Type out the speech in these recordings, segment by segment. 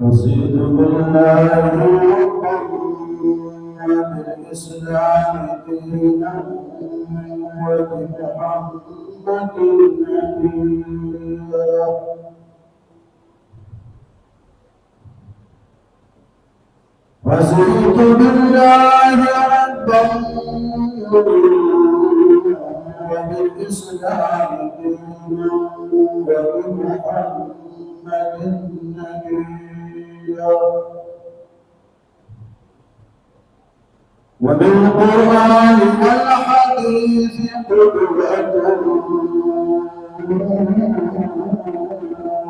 رضيت بالله ربا وبالإسلام دينا وبمحمد نبيا. رضيت بالله ربا وبالإسلام دينا وبمحمد نبيا. وبالقرآن والحديث قدوة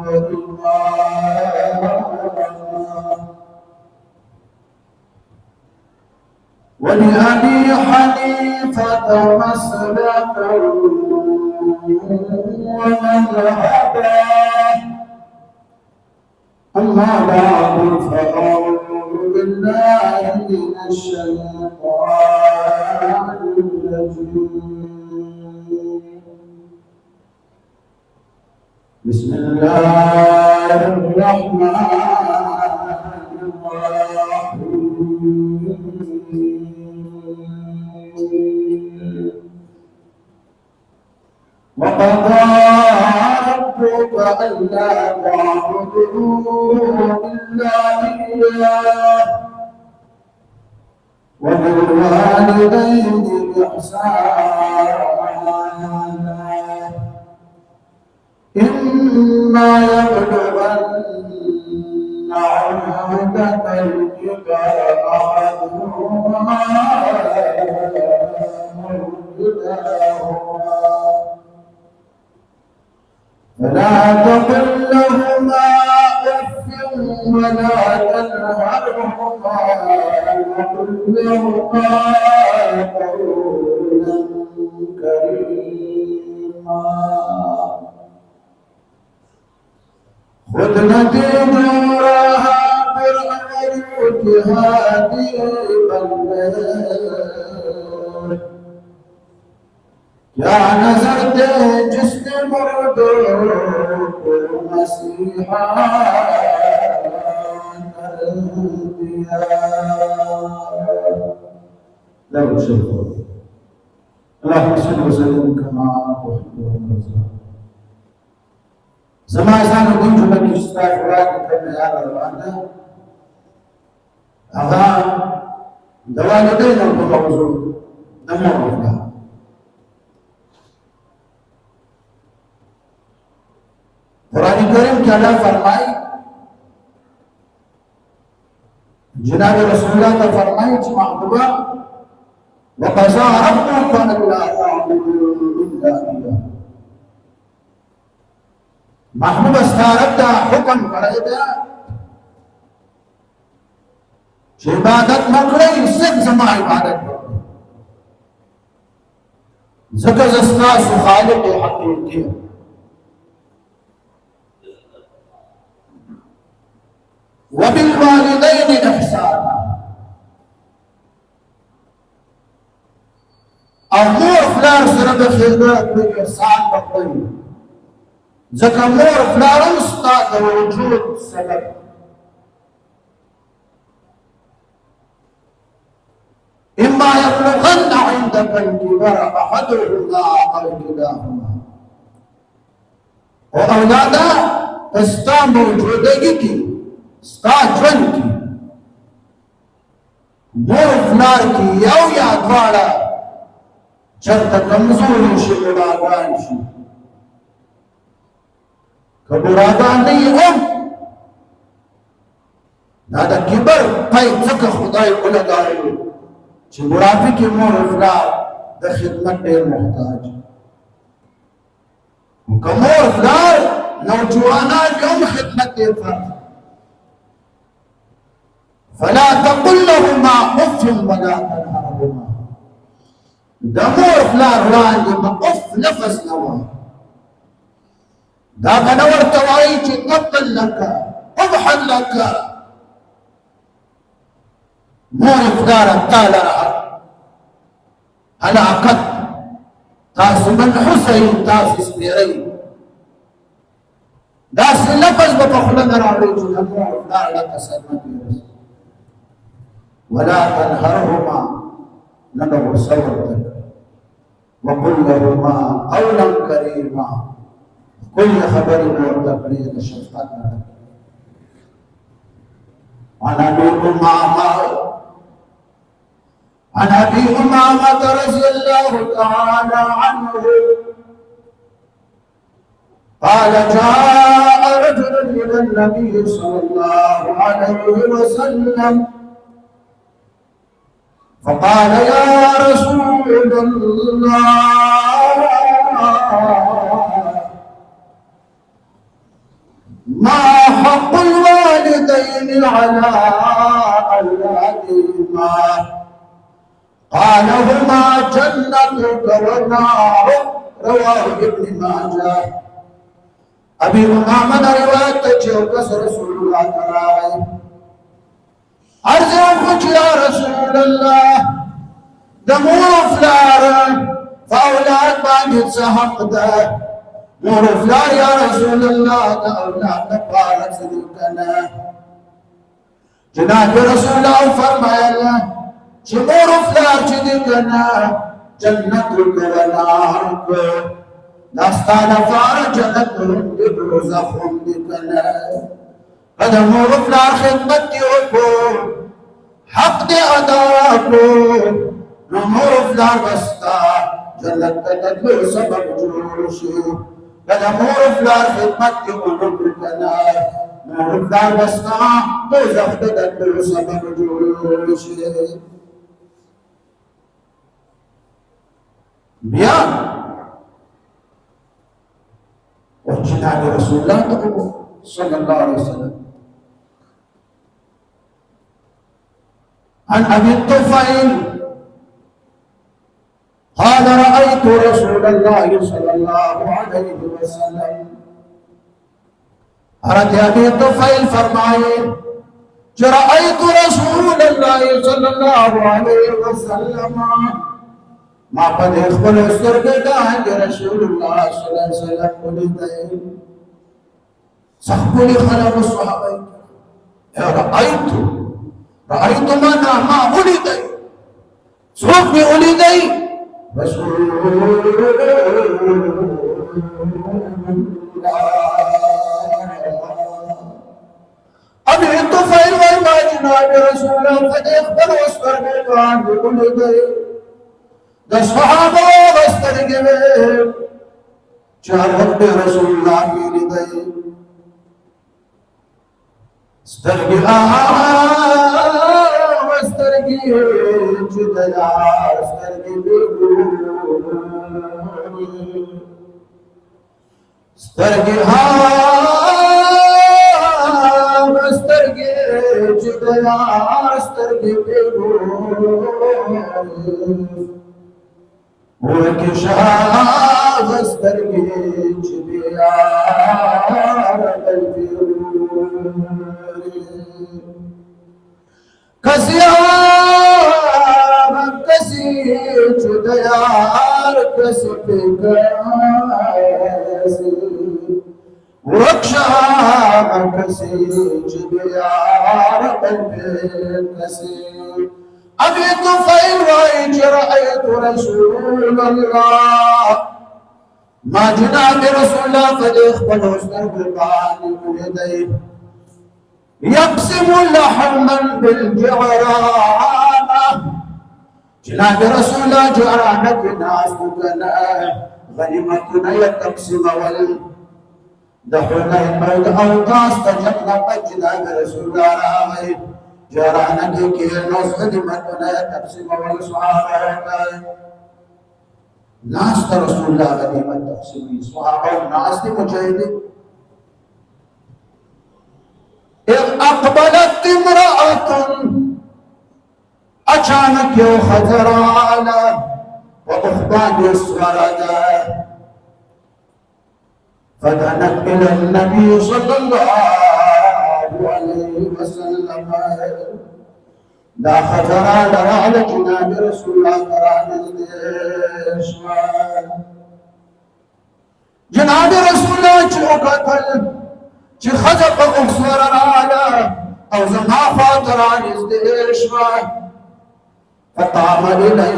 وإماما. ولأبي حنيفة مسلكا ومذهبا. أما بعد فأعوذ بالله من الشيطان الرجيم. بسم الله الرحمن الرحيم. وقضى ربك ألا تعبدوا إلا إياه وبالوالدين إحسانا. إما يبلغن عندك الكبر أحدهما أو كلاهما فلا تقل لهما أف ولا تنهرهما وقل لهما قولا كريما. خذ نورها برعروتها ديبا يا نزرت جسم مردود مسيحا الانبياء. لا يشرك. اللهم صل وسلم كما تحب وترضى. زمان سان الدين جمع كشتا فراق كما يا روانا أغا دوالدين الموضوع نمو قرآن کریم کے اللہ فرمائی جناب رسول اللہ کا فرمائی چھ محبوبہ وَقَضَى رَبُّكَ أَلَّا تَعْبُدُوا إِلَّا إِيَّاهُ. محبوب استارب دا حکم کرے دا چھ عبادت مکڑے صرف زمان عبادت مکڑے ذکر زستاس خالق حقیقی. وبالوالدين إحسانا. مور فلار سره د خدمت د احسان وکړي ځکه مور فلار ستا د وجود سبب. إما يبلغن عندك الكبر أحدهما أو كلاهما. وأولادا استا موجودگی کی ستا ژوند کی مور فلار کی یو یا دواړه چرته کمزوري شي بوډاګان شي که بوډاګان نه یې هم دا د کبر پای ځکه خدای ولګاوي چې بوډاپي کې مور فلار د خدمت ډېر محتاج که مور فلار نوجوانان هم خدمت ډېر فرض. فلا تقل لهما اف ولا تنهرهما. د مور فلار وړاندې به اف لفظ نه وایي دا به نه ورته وایي چې تبا لک قبحا لک. مور فلار تا لره هلاکت تاسو منحوسئ تاسو سپیرئ داسې لفظ به په خوله نه راوړي چې د مور پلار ډکه صدمه پرې رسي. ولا تنهرهما، نه به غصه ورته کوي. وقل لهما قولا کریما، کل خبرې به ورته کړي د شفقت نه. عن ابي امامه رضي الله تعالى عنه قال جاء رجل الى النبي صلى الله عليه وسلم فقال يا رسول الله ما حق الوالدين على أولادهما؟ قال هما جنتك ونارك، رواه ابن ماجه. ابي امامه روایت چې کس رسول الله تعالی عرض وکړ یا رسول الله د مور فلار فاولاد باندې څه حق ده؟ مور فلار یا رسول الله د اولاد لپاره څه دي کنه؟ جناب رسول الله فرمایله چې مور فلار چې دي کنه جنت ونارک، داستا لپاره جنت د دوزخ دي کنه. قد مور فلار خدمت دی وکړو، حق دی ادا کړو، نو مور فلار بستا جنت ته تلو سبب جوړ شي. قد مور فلار خدمت دی وکړو کنه، مور فلار بستا دوزخ ته تلو سبب جوړ شي. بیا وجناب رسول الله صلى الله عليه وسلم عن ابي الطفيل قال رايت رسول الله صلى الله عليه وسلم، حضرت ابي الطفيل فرمائے رايت رسول الله صلى الله عليه وسلم، ما قد اخبر سرگدان رسول الله صلى الله عليه وسلم ولیدای. صحبه خلق الصحابه رأيت ما ولیدای، څوک می ولیدای؟ رسول ابي الطفيل وما جناب رسول الله قد اخبر سرگدان ولیدای. د صحابه واسترګې چار وخت رسول الله کې لیدای، سترګې واسترګې چې د یار سترګې سترګې واسترګې چې د یار سترګې ورکی شاغ سترگی چی بیار قلبی کسی آمد کسی چی دیار کسی پیکسی ورکشاغ کسی چی بیار قلبی کسی. ابي طفيل رأيت رسول الله، ما جناب رسول الله قد اخبر استرقان يديه يقسم لحما بالجعرانة. جناب رسول الله جعرانة ناس كنا غنيمتنا يقسم دخلنا المرد اوقاس تجنب جناب رسول الله جارانه کې نوز خدمتونه تقسیم ول صحابه ناس رسول الله غنیمت تقسیم صحابه ناس دي مجاهدين. اذ اقبلت امراه، اچانک یو خزرانه واخبان اسورده فدنت الى النبي صلى الله عليه وسلم، دا خطرا لرعل جناب رسول الله ترانز جناب رسول الله چوکتل چې ښځه په اوښ سوره راغله او زما خواته رانږدې شوه فطام الیها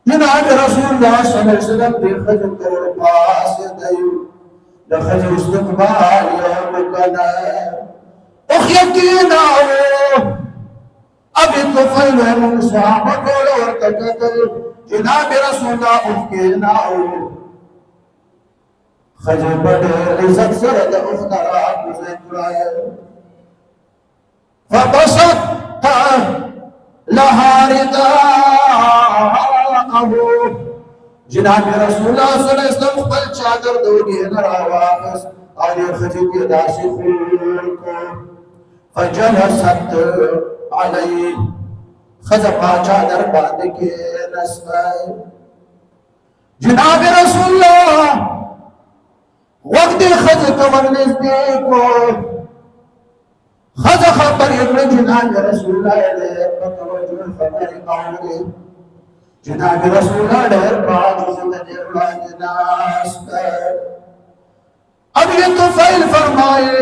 جناب رسول الله صلی الله علیه وسلم دې ښځې ته ورپاڅېدی د ښځې استقبال یې وکړه اوښ یې کېناوه ابي طفیل موږ صحابه ټول ورته کتل جناب رسول الله اوښ کېناوه ښځې په ډېر عزت سره د اوښ نه راکوزه کړه فبسط لها رداءه جناب رسول الله صلی الله علیه وسلم خپل چادر د وږي نه راواخیست او دې ښځې ته داسې خور کړ فجلست علیه ښځه په چادر باندې کېناسته جناب رسول الله غوږ دې ښځې ته ورنږدې کړ ښځه خبرې کړې جناب رسول الله ډېر په توجه خبرې اوري جناب رسول الله ډېر په عاجزۍ د دې وړاندې ناست ابي طفیل فرمایي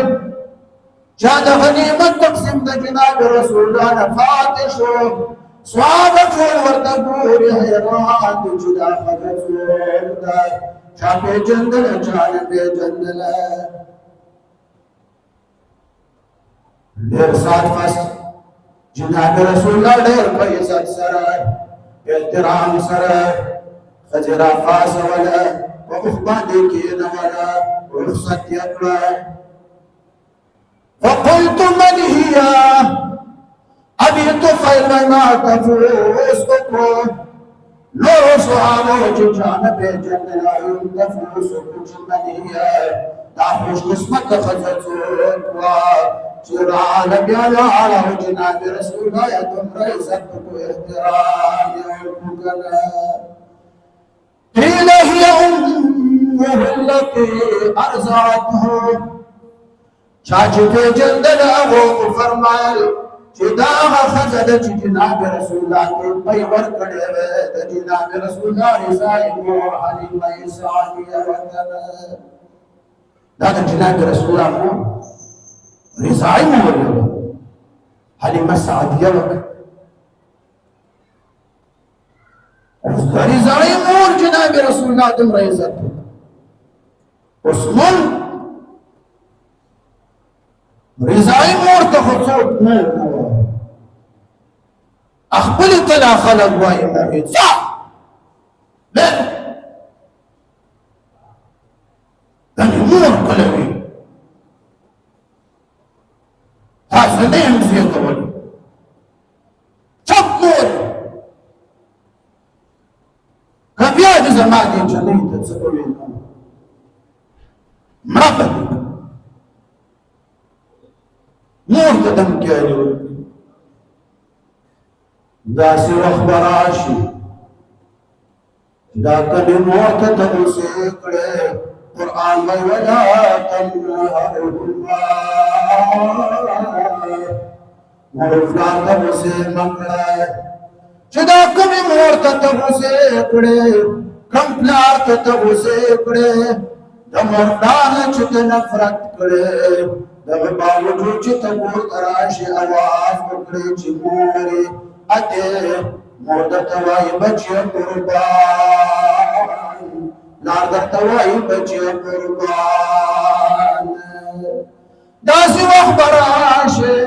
چا د غنیمت تقسیم د جناب رسول الله نه فاتح شو صحابه ټول ورته ګوري حیران دي چې دا ښځه څوک ده چا پېژندله چا نه پېژندله ډېر سات فست جناب رسول الله ډېر په عزت سره احترام سره ښځې راپاڅوله په اوښ باندې کېنوله رخصت یې کړه فقلت من هي ابي طفیل ما تفوس وکړو نورو صحابو چې چا نه پېژندله تفوس وکړو چې من هي دا خوش قسمته ښځه څوک وه چې راغله بیا لاړه او جناب رسول الله یې دومره عزت وکړو احترام یې وکړله قیل هي امه التي ارضعته چا چې پېژندله هغو فرمایل چې دا هغه ښځه ده چې جناب رسول الله ته پی ورکړې وې د جناب رسول الله رضا یې مور حلیمه سعدیه وکړه دا د جناب رسول الله مور رضاعی مور حلیمه سعدیه وکړه اوس د رضاعی مور جناب رسول الله دومره عزت اوس مون رضاعی مور ته خو څوک نه خپلې ته لا خلک وایي مورې ځه دا مې مور کله وي تاسو نه یم زیاتولی چپ مور که بیا دې زما دې جنۍ ته څه وویل مړه به دې مور ته دمکیانې ورکړي داسې وخت به راشي دا کلي مور ته تبوسې کړې قرآن به ولا تمنعهما مور پلار تبوسې مه کړه چې دا کومې مور ته تبوسې کړې کوم پلار ته تبوسې کړې د مور پلار نه چې ته نفرت کړې دغه باوجود چې ته مور ته راشي اواز وکړې چې مورې اتې مور درته وایي بچیه قربان لار درته وایي بچیه قربان داسې وخت به راشي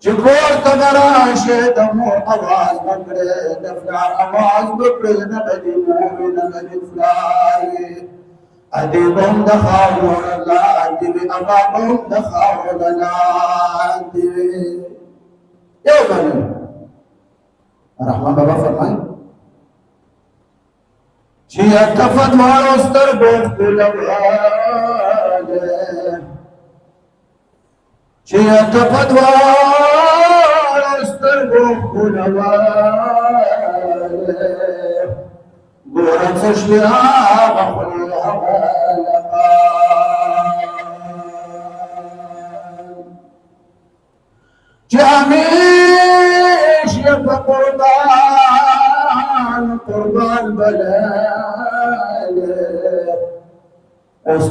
چې کور ته به راشي د مور اواز به کړې د پلار اواز به کړې نه به دې مورې نه به دې پلار وي ادې به هم د خاورو نه لاندې وي اما به هم د خاورو نه لاندې وي یو بل رحمان بابا فرمایي چې اتفت واړو سترګو ښکلواله چې اتفت واړو سترګو ښکلواله ګوره څه شوې هغه خولې هغه لمن چې همیش یې په قربان بلاله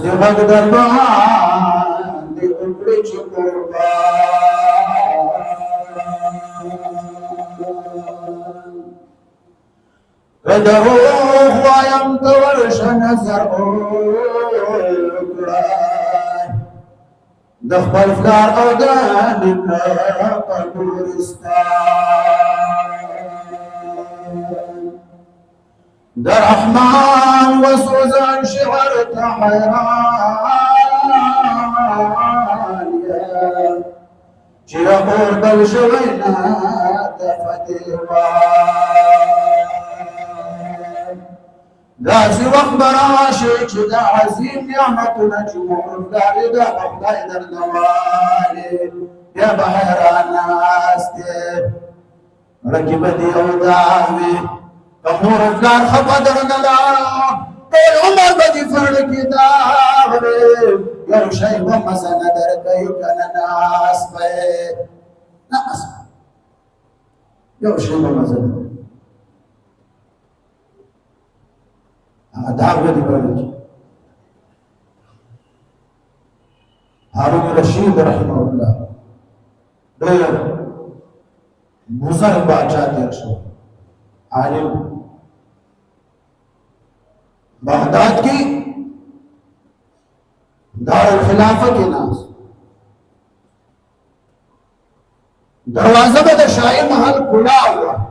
دې غږ در باندې وکړي چې قربان که دروغ وایم ته ورشه نظر وکړه د خپل پلار او د نیکه په ګورستان د رحمان وسوزان شعر ته حیران یم چې اوربل شوی نه د فتح داسې وخت به راشي چې د عظیم نعمتونه چې مهرباني ده خدای درنه والي بیا به حیران ناست یې رکې به دې او دا وي که مور پلار خفه درنه لاړه ټول عمر به دې فرډ کې داغ وي یو شی به مزه نه درکوي که نه ناست به یې ناست یو شی به مزه نه داغ دی بلکی هارون رشید رحمه الله ډېر بزرگ بادشاہ تیر شو عالم بغداد کی دارالخلافه کې ناس دروازه به د شاهي محل کلاو وه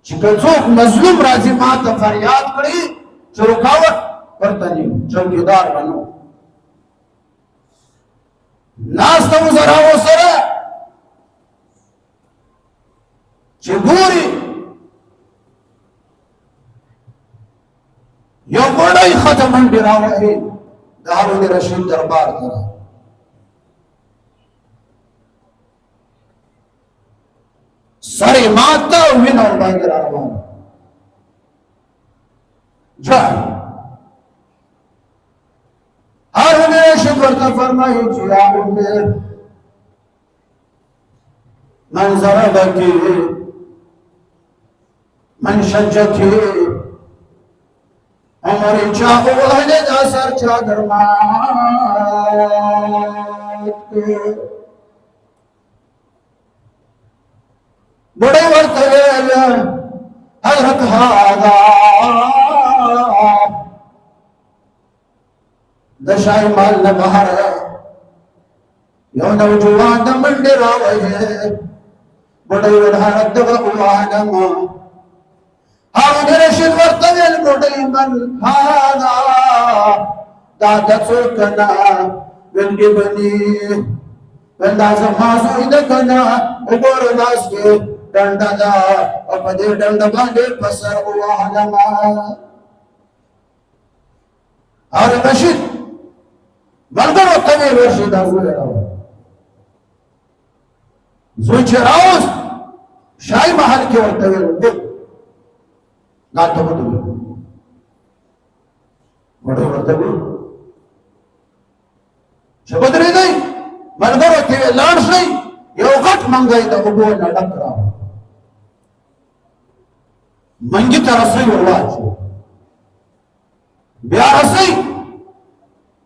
چې که څوک مظلوم راځي ما ته فریاد کړي چې رکاوټ ورته نه چوکیدار بنو ناسته وزراو سره چې ګوري یو ګوډی ښځه منډې راوهي د هارون رشید دربار ته راغی سر ماتا وین اور باندې روان جان هارون رشید ورته فرمایي چې یا امه من ضربك من شجك عمر چاہو والد اثر چادر مات بڑے ورطویل حضرت هذا دشائی مال نبہر یو نوجوان دمنڈ راوئے بڑے ورحرت دغوانم هارون رشید ورطویل بڑے من هذا دادا سوکنا بلگی بنی بنداز مازوی دکنا اگر ناس کے ڈنڈا دا اپدے ڈنڈا باندے پسر اوہلما هارون رشید ملگر ورطویل رشید آزوی راو زوی چه راوست شای محل کی ورطویل دل ناتا بدوی وڑے ورطویل چه بدری دی ملګرو ته لاړ شئ یو غټ منګی د اوبو نه ډک راوړه منګي ته رسۍ ور واچوه بیا رسۍ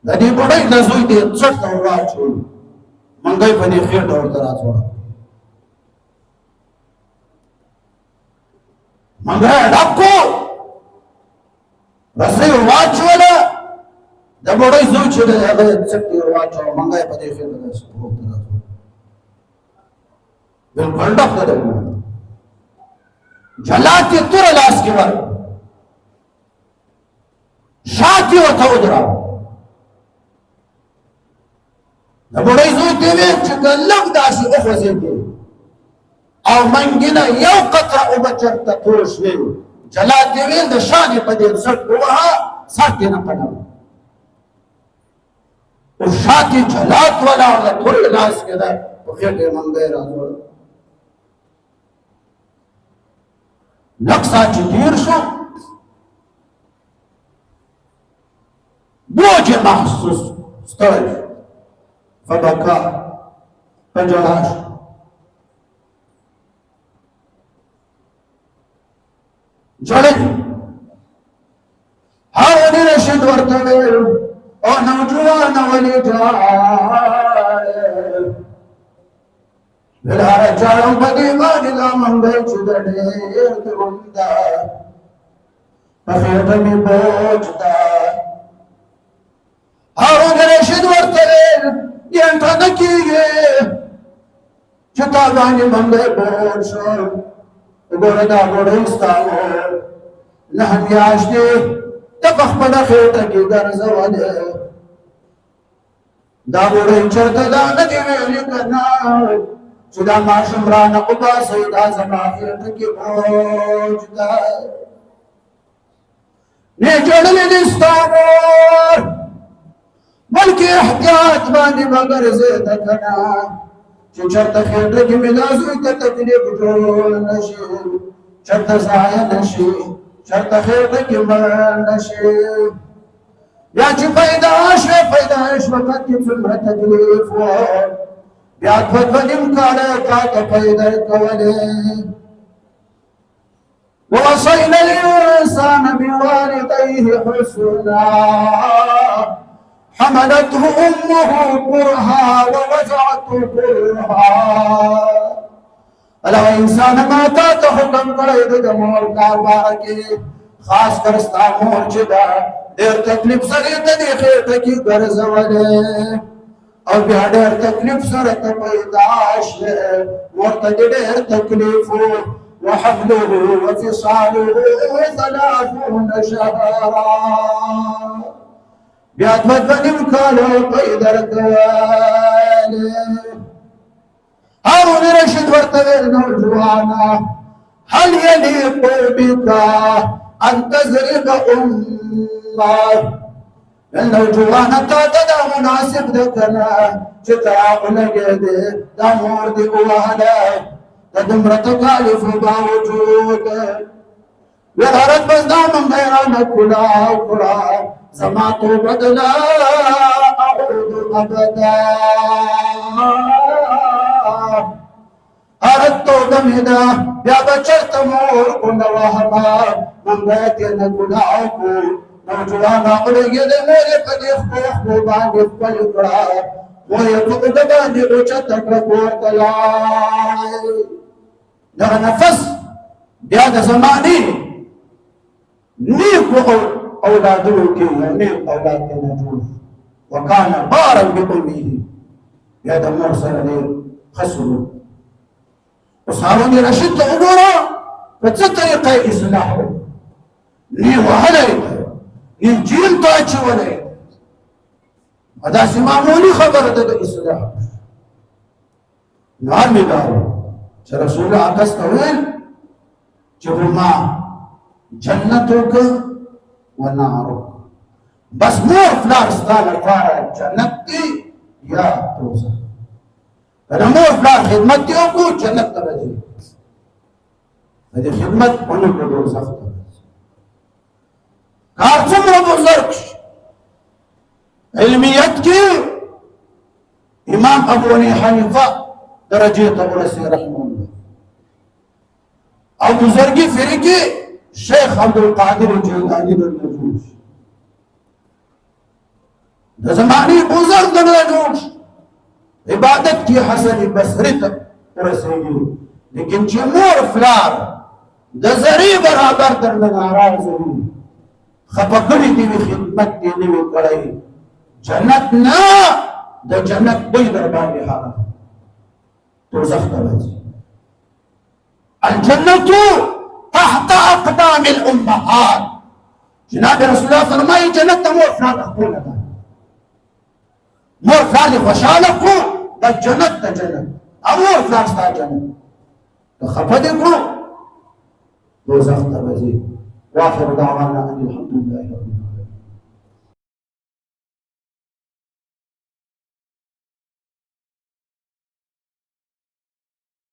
د دې بوډۍ د زوی دې څټ ته ور واچوه منګی په دې خېټه ورته راځوړه منګی ډک کړو رسۍ ور واچوله د بوډۍ زوی چې د هغه څټ ور واچوه منګی په دې خېټه داسې پروت راځوړه بالکل ډک نه دی جلات یې توره لاس کې ورکړه شات یې ورته ودراوه د بوډۍ زوی ته یې ویل چې که لږ داسې وخوځېدې او منګي نه یو قطره اوبه چېرته توی شوې جلات یې ویل د شان یې په دې څټ ووهه سات یې نه پډوه او شات یې جلات ولاړ د تورې لاس کې ده په خېټه یې منګی راځوړه لقصا چې تیر شو بوج محسوس ستړی فبکا پنجړا شو ژړل هارون رشید ورته ویل او نوجوان ولې ژاړې بلاره ژاړم په دې باندې دا منګی چې د ډېر دروند ده په خېټه مې بوج ده هارون رشید ورته ویل ګنټه نه کېږي چې تا باندې منګی بوج شو وګوره دا ګوډۍ ستا و 9 میاشتې ته په خپله خېټه کې ګرځولې دا ګوډۍ چېرته دا نه دې ویلې که نه چې دا ماشوم رانه وباسئ دا زما خېټه کې بوج ده نه جوړلې دې ستا مور بلکې احتیاط باندې به ګرځېده که نه چې چېرته خېټه کې مې دا زوی ته تکلیف جوړ نه شي چېرته ضایع نه شي چېرته خېټه کې مړ نه شي بیا چې پیدا شوې وخت کې څومره تکلیف و بیا دوه نیم کاله تا ته پیدا کولې ووصينا الإنسان بوالديه حسنا حملته أمه كرها ووضعته كرها الا انسان ما تا ته حکم کړی د مور کار باره کې خاص کر ستا مور چې دا ډېر تکلیف سره ته دې خېټه کې ګرځولې او بیا ډېر تکلیف سره ته پیدا شوې مور ته ډېر تکلیف وحمله وفصاله 30 شهرا بیا دوه نیم کاله پیدا کولې هارون رشید ورته ویل نوجوانا هل يليق بك ان تزرق امك نوجوانا تا ته دا مناسب ده کنه چې تا ولګېدې دا مور دې ووهله د دومره تکالیفو باوجود ویرارت بس دا منګی رانه کړه زما توبه ده لا اعود ابدا ارتو دمیدا بیا بچرته مور کونه وهما منګی ته نه ګناه کو نوجوانا ولګېدې مور په دې خو باندې خپل کړه مور یې په دې باندې اوچته کړه کور ته لاړ دغه نفس بیا د زمانې نیکو اولادونو کې نیک اولاد ته نه جوړ وکانا بارا بأمه بیا د مور سره ډېر ښه سلوک اوس هارون رشید ته وګوره په څه طریقه یې اصلاح نه وهلی نه جیل ته اچولی داسې معمولي خبره ده د اصلاح نو حال مې دا چې رسول الله عکس ته ویل چې ما جنتک و نارک بس مور پلار ستا لپاره جنت دی یا دوزخ که د مور پلار خدمت دې وکړو جنت ته به ځې که دې خدمت ونه کړو دوزخ ته به ځې کار څومره بزرګ شي علمیت کې امام ابو حنیفه درجې ته ورسېد رحمه الله او بزرګي فرقې شیخ عبدالقادر جیلانی در جوړ شي د زمانې بزرګ در جوړ شي عبادت کې حسن بصري ته ورسېږي لیکن چې مور فلار د زری برابر در نه ناراض وي خفه کړي دي خدمت دې نه وي کړی جنت نه د جنت بوی در باندې حرام دوزخ ته راځي الجنة تحت أقدام الأمهات جناب رسول الله فرمائي جنت مور فلان أخبرنا مور فلان خوشالكو دا جنت دا جنت مور فلان ستا جنت تخفدكو دوزخ تبزي واخر دعوانا أن الحمد لله رب العالمين